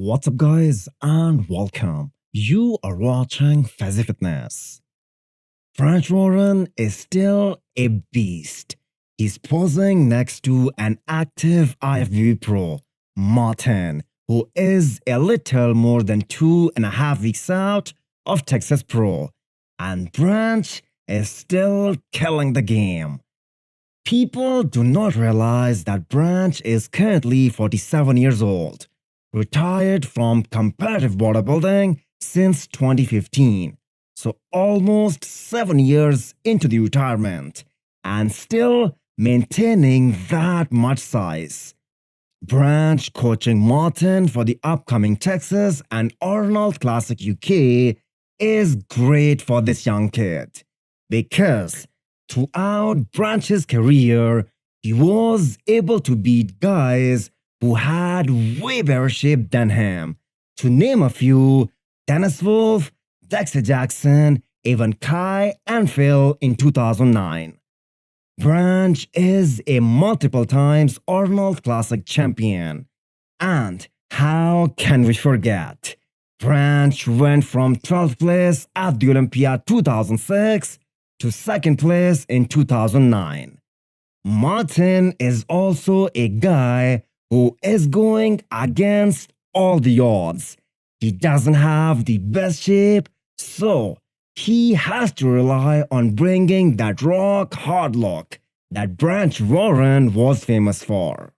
What's up, guys, and welcome. You are watching Fazi Fitness. Fitzwater is still a beast. He's posing next to an active IFBB pro, Martin, who is a little more than 2.5 weeks out of Texas Pro, and Branch is still killing the game. People do not realize that Branch is currently 47 years old, retired from competitive bodybuilding since 2015, so almost 7 years into the retirement, and still maintaining that much size. Branch coaching Martin for the upcoming Texas and Arnold Classic UK is great for this young kid, because throughout Branch's career, he was able to beat guys who had way better shape than him. To name a few, Dennis Wolf, Dexter Jackson, even Kai and Phil in 2009. Branch is a multiple times Arnold Classic champion. And how can we forget? Branch went from 12th place at the Olympia 2006 to 2nd place in 2009. Martin is also a guy who is going against all the odds. He doesn't have the best shape, so he has to rely on bringing that rock hard look that Branch Warren was famous for.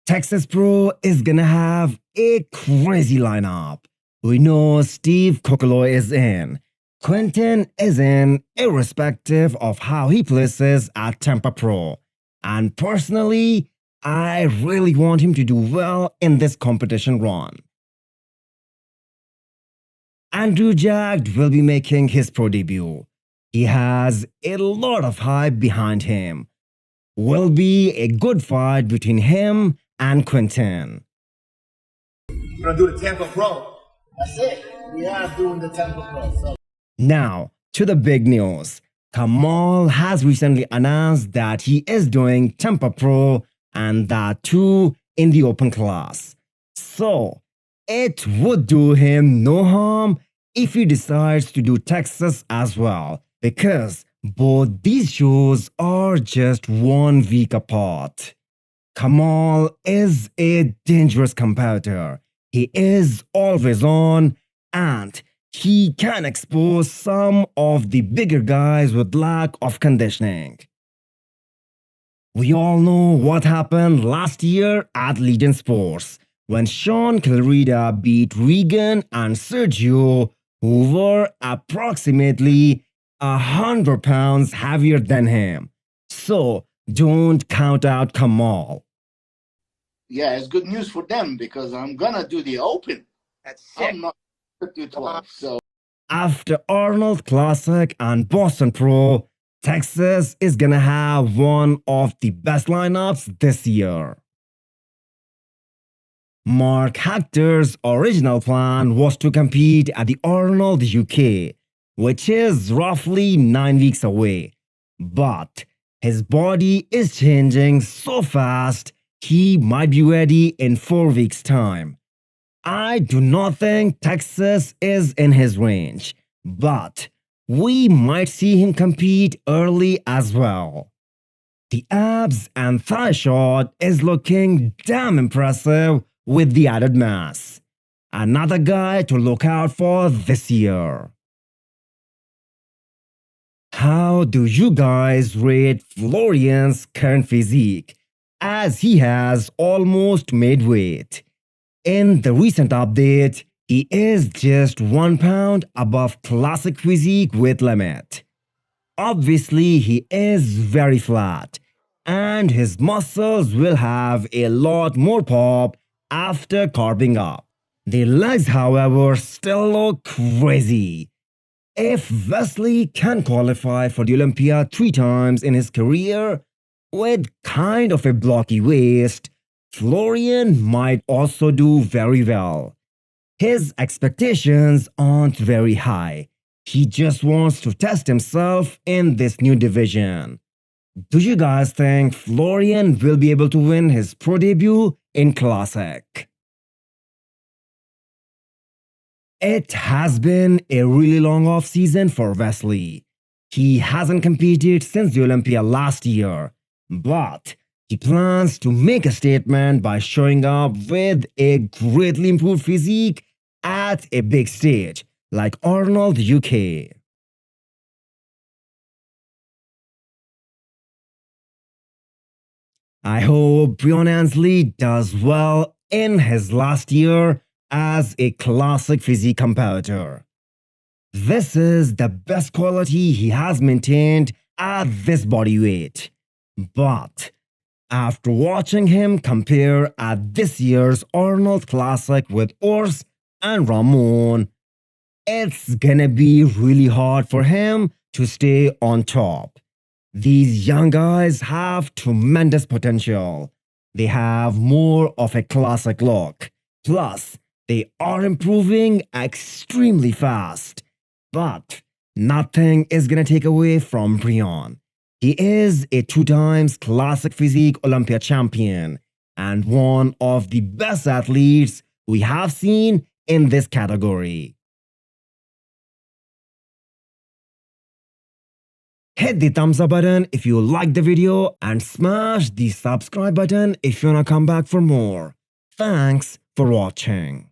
Texas Pro is gonna have a crazy lineup. We know Steve Kokoloy is in. Quinton is in, irrespective of how he places at Tampa Pro. And personally, I really want him to do well in this competition run. Andrew Jagged will be making his pro debut. He has a lot of hype behind him. Will be a good fight between him and Quinton. We're gonna do the Tampa Pro. That's it. We are doing the Tampa Pro. So. Now, to the big news. Kamal has recently announced that he is doing Tampa Pro, and that too in the open class. So, it would do him no harm if he decides to do Texas as well, because both these shows are just 1 week apart. Kamal is a dangerous competitor. He is always on, and he can expose some of the bigger guys with lack of conditioning. We all know what happened last year at Legion Sports when Sean Kilreda beat Regan and Sergio, who were approximately 100 pounds heavier than him. So don't count out Kamal. Yeah, it's good news for them because I'm gonna do the Open. That's sick. I'm not gonna do 12. So after Arnold Classic and Boston Pro, Texas is gonna have one of the best lineups this year. Marc Hector's original plan was to compete at the Arnold UK, which is roughly 9 weeks away. But his body is changing so fast, he might be ready in 4 weeks' time. I do not think Texas is in his range, but we might see him compete early as well. The abs and thigh shot is looking damn impressive with the added mass. Another guy to look out for this year. How do you guys rate Florian's current physique, as he has almost made weight? In the recent update, he is just 1 pound above classic physique with limit. Obviously, he is very flat, and his muscles will have a lot more pop after carving up. The legs, however, still look crazy. If Wesley can qualify for the Olympia 3 times in his career with kind of a blocky waist, Florian might also do very well. His expectations aren't very high. He just wants to test himself in this new division. Do you guys think Florian will be able to win his pro debut in Classic? It has been a really long off season for Wesley. He hasn't competed since the Olympia last year, but he plans to make a statement by showing up with a greatly improved physique at a big stage like Arnold UK. I hope Breon Ansley does well in his last year as a classic physique competitor. This is the best quality he has maintained at this body weight. But after watching him compare at this year's Arnold Classic with Urs and Ramon, it's gonna be really hard for him to stay on top. These young guys have tremendous potential. They have more of a classic look. Plus, they are improving extremely fast. But nothing is gonna take away from Breon. He is a 2 times classic physique Olympia champion and one of the best athletes we have seen in this category. Hit the thumbs up button if you liked the video and smash the subscribe button if you wanna come back for more. Thanks for watching.